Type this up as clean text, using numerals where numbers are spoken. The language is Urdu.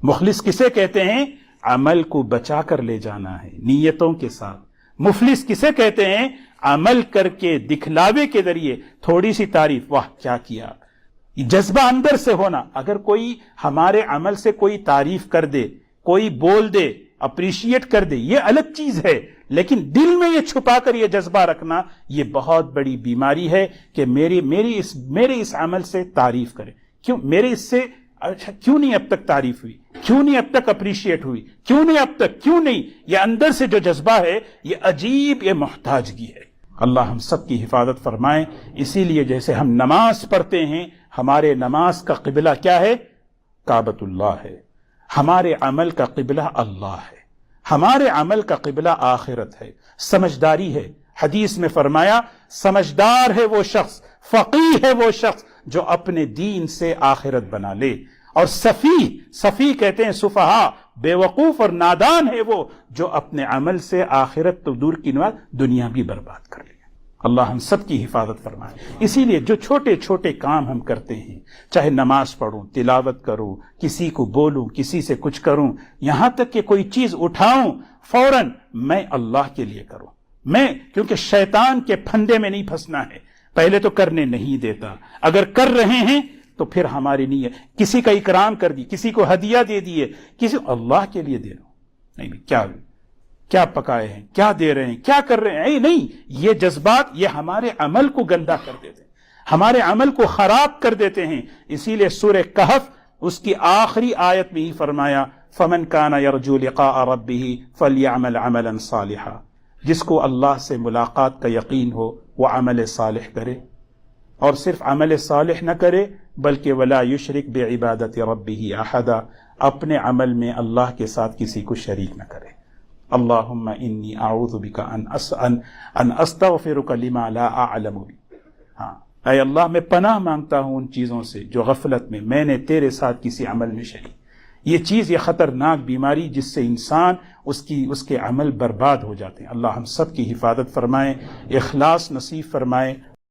مخلص کسے کہتے ہیں؟ عمل کو بچا کر لے جانا ہے نیتوں کے ساتھ. مفلس کسے کہتے ہیں؟ عمل کر کے دکھلاوے کے ذریعے تھوڑی سی تعریف، واہ کیا کیا، جذبہ اندر سے ہونا. اگر کوئی ہمارے عمل سے کوئی تعریف کر دے، کوئی بول دے، اپریشیٹ کر دے، یہ الگ چیز ہے، لیکن دل میں یہ چھپا کر یہ جذبہ رکھنا یہ بہت بڑی بیماری ہے کہ میرے اس عمل سے تعریف کرے. کیوں میرے اس سے اچھا کیوں نہیں اب تک تعریف ہوئی، کیوں نہیں اب تک اپریشیٹ ہوئی، کیوں نہیں اب تک، کیوں نہیں؟ یہ اندر سے جو جذبہ ہے یہ عجیب، یہ محتاجگی ہے. اللہ ہم سب کی حفاظت فرمائے. اسی لیے جیسے ہم نماز پڑھتے ہیں، ہمارے نماز کا قبلہ کیا ہے؟ کعبۃ اللہ ہے. ہمارے عمل کا قبلہ اللہ ہے، ہمارے عمل کا قبلہ آخرت ہے، سمجھداری ہے. حدیث میں فرمایا سمجھدار ہے وہ شخص، فقیہ ہے وہ شخص جو اپنے دین سے آخرت بنا لے. اور سفیہ کہتے ہیں سفہا، بے وقوف اور نادان ہے وہ جو اپنے عمل سے آخرت تو دور کی نوال دنیا بھی برباد کر لے. اللہ ہم سب کی حفاظت فرمائے. اسی لیے جو چھوٹے چھوٹے کام ہم کرتے ہیں، چاہے نماز پڑھوں، تلاوت کروں، کسی کو بولوں، کسی سے کچھ کروں، یہاں تک کہ کوئی چیز اٹھاؤں، فوراً میں اللہ کے لیے کروں. کیونکہ شیطان کے پھندے میں نہیں پھنسنا ہے. پہلے تو کرنے نہیں دیتا، اگر کر رہے ہیں تو پھر ہماری نیت، کسی کا اکرام کر دی، کسی کو ہدیہ دے دیے، کسی اللہ کے لیے دے رہا نہیں، کیا پکائے ہیں، کیا دے رہے ہیں، کیا کر رہے ہیں، نہیں. یہ جذبات یہ ہمارے عمل کو گندا کر دیتے ہیں، ہمارے عمل کو خراب کر دیتے ہیں. اسی لیے سورہ کہف اس کی آخری آیت میں ہی فرمایا فمن کان یرجو لقاء ربہ فلیعمل عملا صالحا. جس کو اللہ سے ملاقات کا یقین ہو وہ عمل صالح کرے، اور صرف عمل صالح نہ کرے بلکہ ولا یشرک بعبادت ربہ احدا، اپنے عمل میں اللہ کے ساتھ کسی کو شریک نہ کرے. اللہم انی اعوذ بک ان استغفرک لما لا اعلم. ہاں اے اللہ میں پناہ مانگتا ہوں ان چیزوں سے جو غفلت میں نے تیرے ساتھ کسی عمل میں شریک. یہ چیز، یہ خطرناک بیماری جس سے انسان اس کے عمل برباد ہو جاتے ہیں. اللہ ہم سب کی حفاظت فرمائے، اخلاص نصیب فرمائے.